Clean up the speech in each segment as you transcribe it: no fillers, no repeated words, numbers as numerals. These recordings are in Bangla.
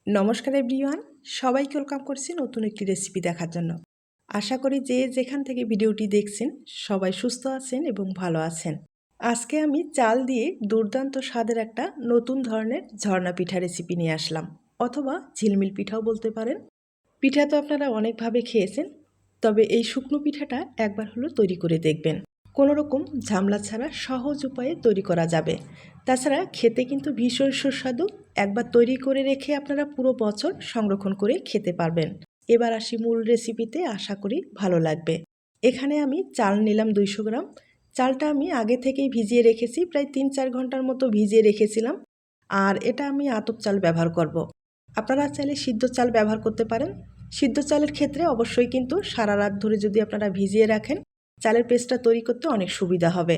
নমস্কার এভরিওয়ান, সবাইকে ওয়েলকাম করছি নতুন একটি রেসিপি দেখার জন্য। আশা করি যে যেখান থেকে ভিডিওটি দেখছেন সবাই সুস্থ আছেন এবং ভালো আছেন। আজকে আমি চাল দিয়ে দুর্দান্ত স্বাদের একটা নতুন ধরনের ঝর্ণা পিঠা রেসিপি নিয়ে আসলাম, অথবা ঝিলমিল পিঠাও বলতে পারেন। পিঠা তো আপনারা অনেকভাবে খেয়েছেন, তবে এই শুকনো পিঠাটা একবার হলো তৈরি করে দেখবেন। কোনো রকম ঝামেলা ছাড়া সহজ উপায়ে তৈরি করা যাবে। তাছাড়া খেতে কিন্তু ভীষণ সুস্বাদু। একবার তৈরি করে রেখে আপনারা পুরো বছর সংরক্ষণ করে খেতে পারবেন। এবার আসি মূল রেসিপিতে, আশা করি ভালো লাগবে। এখানে আমি চাল নিলাম 200 গ্রাম। চালটা আমি আগে থেকেই ভিজিয়ে রেখেছি, প্রায় 3-4 ঘন্টার মতো ভিজিয়ে রেখেছিলাম। আর এটা আমি আতপ চাল ব্যবহার করব। আপনারা চাইলে সিদ্ধ চাল ব্যবহার করতে পারেন। সিদ্ধ চালের ক্ষেত্রে অবশ্যই কিন্তু সারা রাত ধরে যদি আপনারা ভিজিয়ে রাখেন, চালের পেস্টটা তৈরি করতে অনেক সুবিধা হবে।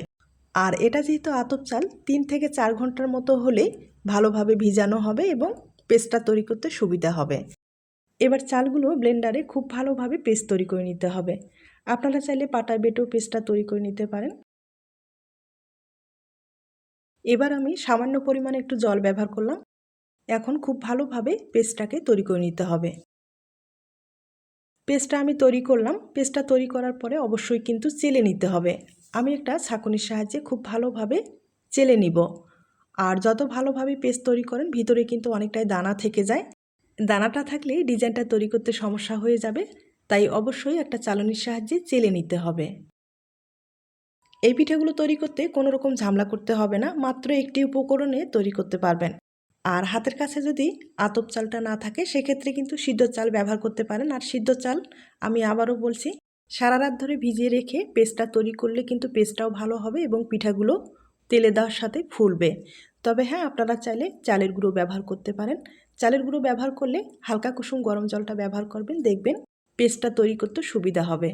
আর এটা যেহেতু আতপ চাল, 3 থেকে 4 ঘন্টার মতো হলেই ভালোভাবে ভিজানো হবে এবং পেস্টটা তৈরি করতে সুবিধা হবে। এবার চালগুলো ব্লেন্ডারে খুব ভালোভাবে পেস্ট তৈরি করে নিতে হবে। আপনারা চাইলে পাটায় বেটেও পেস্টটা তৈরি করে নিতে পারেন। এবার আমি সামান্য পরিমাণে একটু জল ব্যবহার করলাম। এখন খুব ভালোভাবে পেস্টটাকে তৈরি করে নিতে হবে। পেস্টটা আমি তৈরি করলাম। পেস্টটা তৈরি করার পরে অবশ্যই কিন্তু চেলে নিতে হবে। আমি একটা ছাঁকুনির সাহায্যে খুব ভালোভাবে চেলে নিব। আর যত ভালোভাবে পেস্ট তৈরি করেন, ভিতরে কিন্তু অনেকটাই দানা থেকে যায়। দানাটা থাকলে ডিজাইনটা তৈরি করতে সমস্যা হয়ে যাবে, তাই অবশ্যই একটা চালনির সাহায্যে চেলে নিতে হবে। এই পিঠাগুলো তৈরি করতে কোনো রকম ঝামেলা করতে হবে না, মাত্র একটি উপকরণে তৈরি করতে পারবেন। আর হাতের কাছে যদি আতপ চালটা না থাকে, সেক্ষেত্রে কিন্তু সিদ্ধ চাল ব্যবহার করতে পারেন। আর সিদ্ধ চাল আমি আবারও বলছি, সারা রাত ধরে ভিজিয়ে রেখে পেস্টটা তৈরি করলে কিন্তু পেস্টটাও ভালো হবে এবং পিঠাগুলো তেলে দেওয়ার সাথে ফুলবে। তবে হ্যাঁ, আপনারা চাইলে চালের গুঁড়ো ব্যবহার করতে পারেন। চালের গুঁড়ো ব্যবহার করলে হালকা কুসুম গরম জলটা ব্যবহার করবেন, দেখবেন পেস্টটা তৈরি করতে সুবিধা হবে।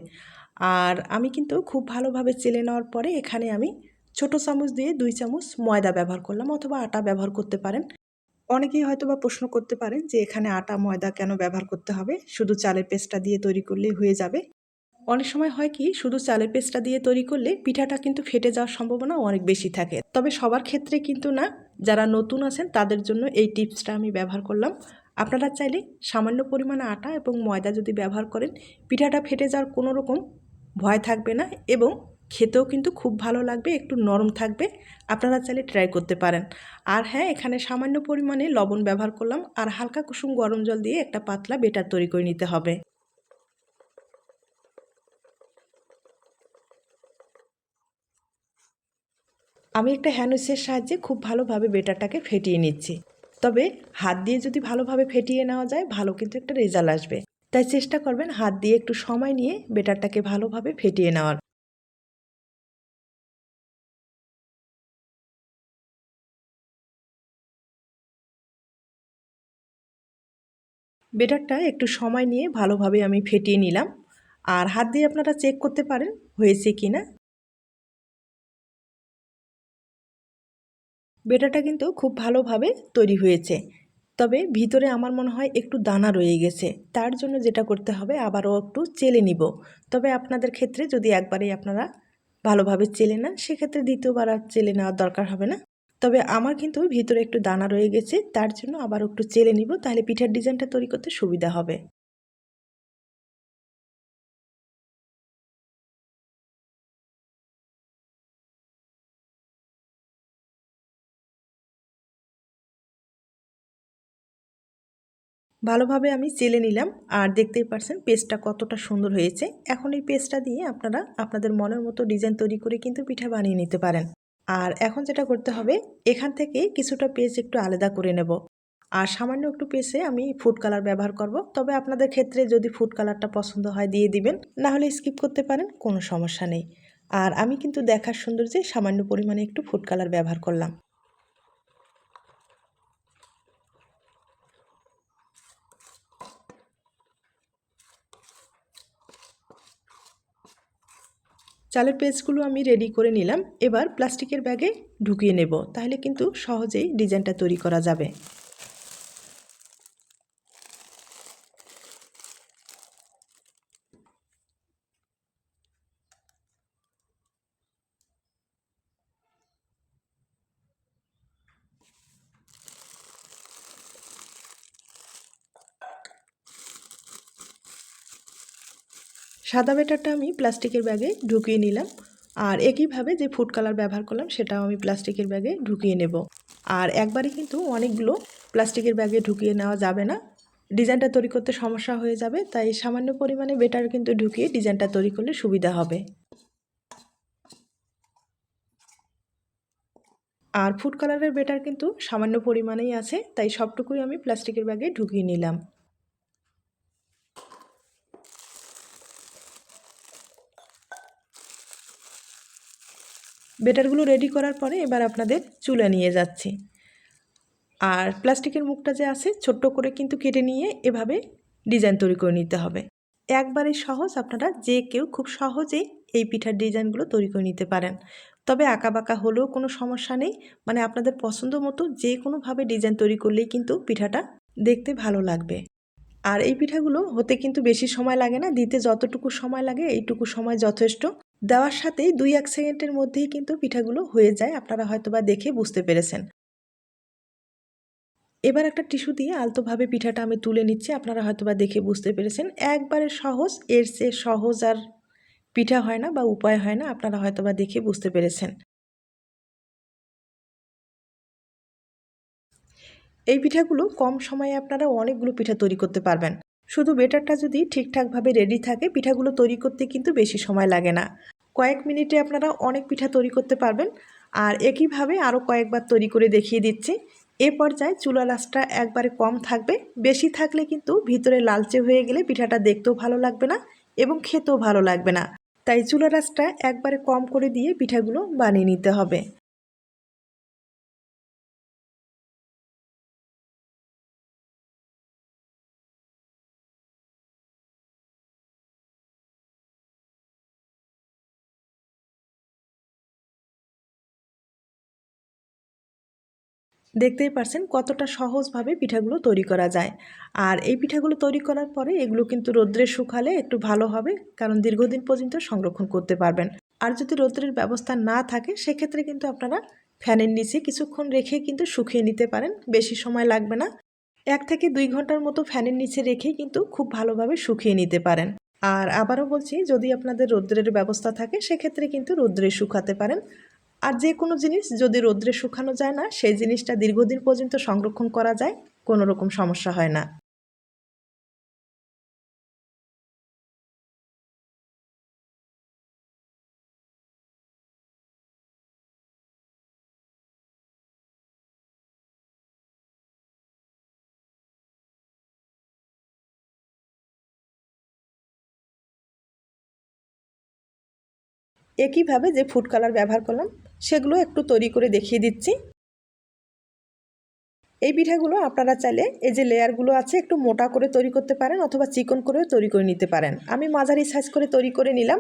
আর আমি কিন্তু খুব ভালোভাবে চেলে নেওয়ার পরে এখানে আমি ছোট চামচ দিয়ে 2 চামচ ময়দা ব্যবহার করলাম, অথবা আটা ব্যবহার করতে পারেন। অনেকেই হয়তোবা প্রশ্ন করতে পারেন যে এখানে আটা ময়দা কেন ব্যবহার করতে হবে, শুধু চালের পেস্টটা দিয়ে তৈরি করলেই হয়ে যাবে। অনেক সময় হয় কি, শুধু চালের পেস্টটা দিয়ে তৈরি করলে পিঠাটা কিন্তু ফেটে যাওয়ার সম্ভাবনা অনেক বেশি থাকে। তবে সবার ক্ষেত্রে কিন্তু না, যারা নতুন আছেন তাদের জন্য এই টিপসটা আমি ব্যবহার করলাম। আপনারা চাইলে সামান্য পরিমাণে আটা এবং ময়দা যদি ব্যবহার করেন, পিঠাটা ফেটে যাওয়ার কোনো রকম ভয় থাকবে না এবং খেতেও কিন্তু খুব ভালো লাগবে, একটু নরম থাকবে। আপনারা চাইলে ট্রাই করতে পারেন। আর হ্যাঁ, এখানে সামান্য পরিমাণে লবণ ব্যবহার করলাম, আর হালকা কুসুম গরম জল দিয়ে একটা পাতলা বেটার তৈরি করে নিতে হবে। আমি একটা হ্যান্ড উইচের সাহায্যে খুব ভালোভাবে বেটারটাকে ফেটিয়ে নিচ্ছি। তবে হাত দিয়ে যদি ভালোভাবে ফেটিয়ে নেওয়া যায়, ভালো কিন্তু একটা রেজাল্ট আসবে। তাই চেষ্টা করবেন হাত দিয়ে একটু সময় নিয়ে বেটারটাকে ভালোভাবে ফেটিয়ে নেওয়ার। বেটারটা একটু সময় নিয়ে ভালোভাবে আমি ফেটিয়ে নিলাম। আর হাত দিয়ে আপনারা চেক করতে পারেন হয়েছে কি না। বেটারটা কিন্তু খুব ভালোভাবে তৈরি হয়েছে, তবে ভিতরে আমার মনে হয় একটু দানা রয়ে গেছে। তার জন্য যেটা করতে হবে, আবারও একটু চেলে নিব। তবে আপনাদের ক্ষেত্রে যদি একবারেই আপনারা ভালোভাবে চেলে নেন, সেক্ষেত্রে দ্বিতীয়বার আর চেলে নেওয়ার দরকার হবে না। তবে আমার কিন্তু ভিতরে একটু দানা রয়ে গেছে, তার জন্য আবার একটু চেলে নিব, তাহলে পিঠার ডিজাইনটা তৈরি করতে সুবিধা হবে। ভালোভাবে আমি চেলে নিলাম, আর দেখতেই পারছেন পেস্টটা কতটা সুন্দর হয়েছে। এখন এই পেস্টটা দিয়ে আপনারা আপনাদের মনের মতো ডিজাইন তৈরি করে কিন্তু পিঠা বানিয়ে নিতে পারেন। আর এখন যেটা করতে হবে, এখান থেকে কিছুটা পেস্ট একটু আলাদা করে নেব। আর সামান্য একটু পেস্টে আমি ফুড কালার ব্যবহার করব। তবে আপনাদের ক্ষেত্রে যদি ফুড কালারটা পছন্দ হয় দিয়ে দিবেন, না হলে স্কিপ করতে পারেন, কোনো সমস্যা নেই। আর আমি কিন্তু দেখার সৌন্দর্যে সামান্য পরিমাণে একটু ফুড কালার ব্যবহার করলাম। চালের পেস্টগুলো আমি রেডি করে নিলাম। এবার প্লাস্টিকের ব্যাগে ঢুকিয়ে নেব, তাহলে কিন্তু সহজেই ডিজাইনটা তৈরি করা যাবে। সাদা ব্যাটারটা আমি প্লাস্টিকের ব্যাগে ঢুকিয়ে নিলাম। আর একইভাবে যে ফুড কালার ব্যবহার করলাম সেটাও আমি প্লাস্টিকের ব্যাগে ঢুকিয়ে নেব। আর একবারে কিন্তু অনেকগুলো প্লাস্টিকের ব্যাগে ঢুকিয়ে নেওয়া যাবে না, ডিজাইনটা তৈরি করতে সমস্যা হয়ে যাবে। তাই সামান্য পরিমাণে ব্যাটার কিন্তু ঢুকিয়ে ডিজাইনটা তৈরি করলে সুবিধা হবে। আর ফুড কালারের ব্যাটার কিন্তু সামান্য পরিমাণেই আছে, তাই সবটুকুই আমি প্লাস্টিকের ব্যাগে ঢুকিয়ে নিলাম। ব্যাটারগুলো রেডি করার পরে এবার আপনাদের চুলা নিয়ে যাচ্ছি। আর প্লাস্টিকের মুখটা যে আছে ছোট্ট করে কিন্তু কেটে নিয়ে এভাবে ডিজাইন তৈরি করে নিতে হবে। একবারে সহজ, আপনারা যে কেউ খুব সহজেই এই পিঠার ডিজাইনগুলো তৈরি করে নিতে পারেন। তবে আঁকাবাঁকা হলেও কোনো সমস্যা নেই, মানে আপনাদের পছন্দ মতো যে কোনোভাবে ডিজাইন তৈরি করলেই কিন্তু পিঠাটা দেখতে ভালো লাগবে। আর এই পিঠাগুলো হতে কিন্তু বেশি সময় লাগে না, দিতে যতটুকু সময় লাগে এইটুকু সময় যথেষ্ট। দেওয়ার সাথেই 2-1 সেকেন্ডের মধ্যেই কিন্তু পিঠাগুলো হয়ে যায়, আপনারা হয়তোবা দেখে বুঝতে পেরেছেন। এবার একটা টিস্যু দিয়ে আলতোভাবে পিঠাটা আমি তুলে নিচ্ছি, আপনারা হয়তোবা দেখে বুঝতে পেরেছেন। একবারে সহজ, এর চেয়ে সহজ আর পিঠা হয় না বা উপায় হয় না, আপনারা হয়তোবা দেখে বুঝতে পেরেছেন। এই পিঠাগুলো কম সময়ে আপনারা অনেকগুলো পিঠা তৈরি করতে পারবেন। শুধু বেটারটা যদি ঠিকঠাকভাবে রেডি থাকে পিঠাগুলো তৈরি করতে কিন্তু বেশি সময় লাগে না, কয়েক মিনিটে আপনারা অনেক পিঠা তৈরি করতে পারবেন। আর একইভাবে আরও কয়েকবার তৈরি করে দেখিয়ে দিচ্ছি। এ পর্যায়ে চুলার আঁচটা একবারে কম থাকবে, বেশি থাকলে কিন্তু ভিতরে লালচে হয়ে গেলে পিঠাটা দেখতেও ভালো লাগবে না এবং খেতেও ভালো লাগবে না। তাই চুলার আঁচটা একবারে কম করে দিয়ে পিঠাগুলো বানিয়ে নিতে হবে। দেখতেই পারছেন কতটা সহজভাবে পিঠাগুলো তৈরি করা যায়। আর এই পিঠাগুলো তৈরি করার পরে এগুলো কিন্তু রোদ্রে শুকালে একটু ভালো হবে, কারণ দীর্ঘদিন পর্যন্ত সংরক্ষণ করতে পারবেন। আর যদি রোদ্রের ব্যবস্থা না থাকে সেক্ষেত্রে কিন্তু আপনারা ফ্যানের নিচে কিছুক্ষণ রেখে কিন্তু শুকিয়ে নিতে পারেন, বেশি সময় লাগবে না। 1 থেকে 2 ঘন্টার মতো ফ্যানের নিচে রেখে কিন্তু খুব ভালোভাবে শুকিয়ে নিতে পারেন। আর আবারও বলছি, যদি আপনাদের রোদ্রের ব্যবস্থা থাকে সেক্ষেত্রে কিন্তু রোদ্রে শুকাতে পারেন। আর যে কোনো জিনিস যদি রোদ্রে শুকানো যায় না সেই জিনিসটা দীর্ঘদিন পর্যন্ত সংরক্ষণ করা যায়, কোনো রকম সমস্যা হয় না। একইভাবে যে ফুড কালার ব্যবহার করলাম সেগুলো একটু তৈরি করে দেখিয়ে দিচ্ছি। এই পিঠাগুলো আপনারা চাইলে এই যে লেয়ারগুলো আছে একটু মোটা করে তৈরি করতে পারেন অথবা চিকন করেও তৈরি করে নিতে পারেন। আমি মাঝারি সাইজ করে তৈরি করে নিলাম।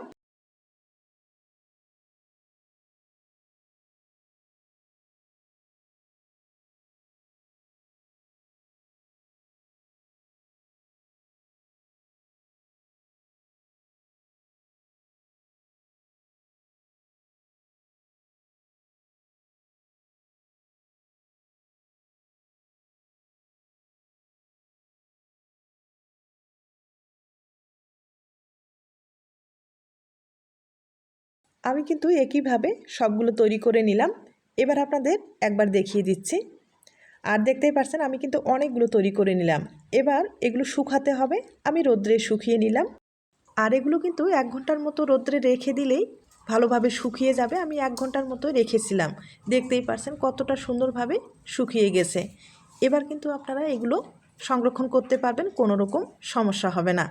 আমি কিন্তু একইভাবে সবগুলো তৈরি করে নিলাম। এবার আপনাদের একবার দেখিয়ে দিচ্ছি। আর দেখতেই পাচ্ছেন আমি কিন্তু অনেকগুলো তৈরি করে নিলাম। এবার এগুলো শুকাতে হবে, আমি রোদ্রে শুকিয়ে নিলাম। আর এগুলো কিন্তু 1 ঘন্টার মতো রোদ্রে রেখে দিলেই ভালোভাবে শুকিয়ে যাবে। আমি 1 ঘন্টার মতো রেখেছিলাম, দেখতেই পাচ্ছেন কতটা সুন্দরভাবে শুকিয়ে গেছে। এবার কিন্তু আপনারা এগুলো সংরক্ষণ করতে পারবেন, কোনো রকম সমস্যা হবে না।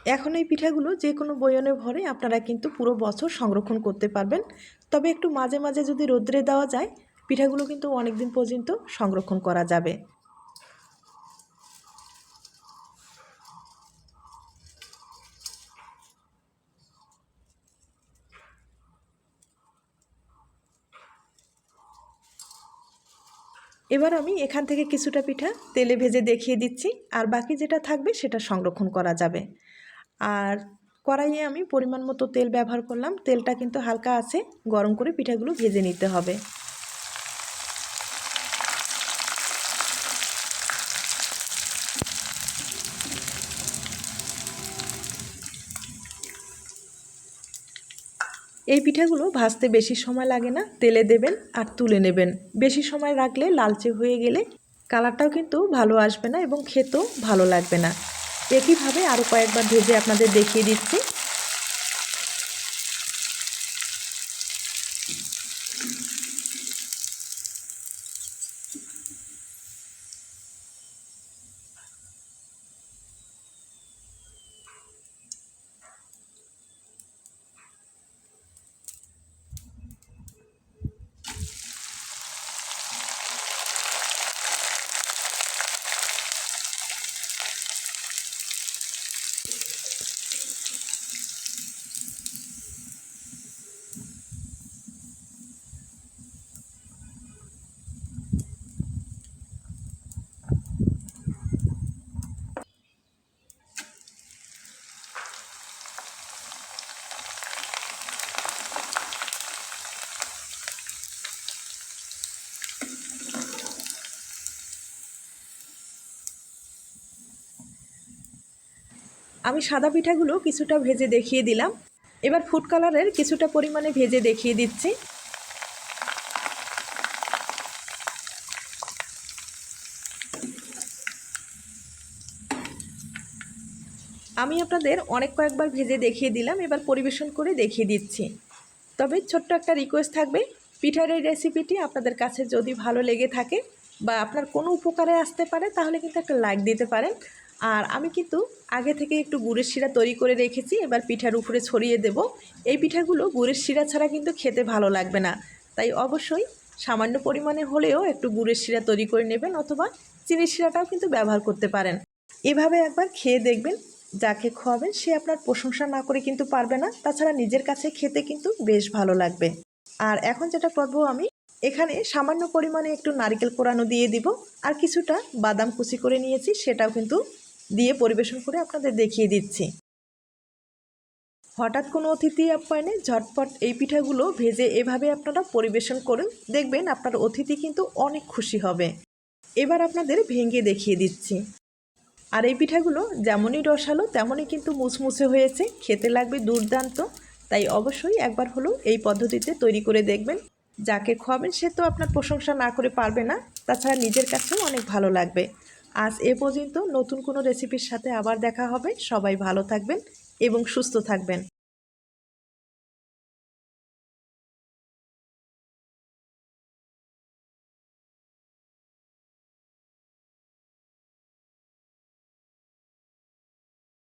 এখন এই পিঠাগুলো যে কোনো বয়নে ভরে আপনারা কিন্তু পুরো বছর সংরক্ষণ করতে পারবেন। তবে একটু মাঝে মাঝে যদি রোদ্রে দেওয়া যায় পিঠাগুলো কিন্তু অনেক দিন পর্যন্ত সংরক্ষণ করা যাবে। এবার আমি এখান থেকে কিছুটা পিঠা তেলে ভেজে দেখিয়ে দিচ্ছি, আর বাকি যেটা থাকবে সেটা সংরক্ষণ করা যাবে। আর কড়াইয়ে আমি পরিমাণ মতো তেল ব্যবহার করলাম, তেলটা কিন্তু হালকা আছে, গরম করে পিঠাগুলো ভেজে নিতে হবে। এই পিঠাগুলো ভাজতে বেশি সময় লাগে না, তেলে দেবেন আর তুলে নেবেন। বেশি সময় রাখলে লালচে হয়ে গেলে কালারটাও কিন্তু ভালো আসবে না এবং খেতেও ভালো লাগবে না। একইভাবে আরও কয়েকবার ভেজে আপনাদের দেখিয়ে দিচ্ছি। আমি সাদা পিঠাগুলো কিছুটা ভেজে দেখিয়ে দিলাম। এবার ফুড কালারের কিছুটা পরিমাণে ভেজে দেখিয়ে দিচ্ছি। আমি আপনাদের অনেক কয়েকবার ভেজে দেখিয়ে দিলাম, এবার পরিবেশন করে দেখিয়ে দিচ্ছি। তবে ছোট্ট একটা রিকোয়েস্ট থাকবে, পিঠার এই রেসিপিটি আপনাদের কাছে যদি ভালো লেগে থাকে বা আপনার কোনো উপকারে আসতে পারে তাহলে কিন্তু একটা লাইক দিতে পারেন। আর আমি কিন্তু আগে থেকে একটু গুড়ের শিরা তৈরি করে রেখেছি, এবার পিঠার উপরে ছড়িয়ে দেব। এই পিঠাগুলো গুড়ের শিরা ছাড়া কিন্তু খেতে ভালো লাগবে না, তাই অবশ্যই সামান্য পরিমাণে হলেও একটু গুড়ের শিরা তৈরি করে নেবেন, অথবা চিনির শিরাটাও কিন্তু ব্যবহার করতে পারেন। এভাবে একবার খেয়ে দেখবেন, যাকে খাওয়াবেন সে আপনার প্রশংসা না করে কিন্তু পারবে না। তাছাড়া নিজের কাছে খেতে কিন্তু বেশ ভালো লাগবে। আর এখন যেটা করব, আমি এখানে সামান্য পরিমাণে একটু নারকেল কোড়ানো দিয়ে দিব, আর কিছুটা বাদাম কুচি করে নিয়েছি সেটাও কিন্তু দিয়ে পরিবেশন করে আপনাদের দেখিয়ে দিচ্ছি। হঠাৎ কোনো অতিথি আপ্যায়নে ঝটপট এই পিঠাগুলো ভেজে এভাবে আপনারা পরিবেশন করুন, দেখবেন আপনার অতিথি কিন্তু অনেক খুশি হবে। এবার আপনাদের ভেঙে দেখিয়ে দিচ্ছি। আর এই পিঠাগুলো যেমনই রসালো তেমনই কিন্তু মুচমুচে হয়েছে, খেতে লাগবে দুর্দান্ত। তাই অবশ্যই একবার হলেও এই পদ্ধতিতে তৈরি করে দেখবেন, যাকে খাওয়াবেন সে তো আপনার প্রশংসা না করে পারবে না, তাছাড়া নিজের কাছেও অনেক ভালো লাগবে। আজ এ পর্যন্ত, নতুন কোনো রেসিপির সাথে আবার দেখা হবে। সবাই ভালো থাকবেন এবং সুস্থ থাকবেন।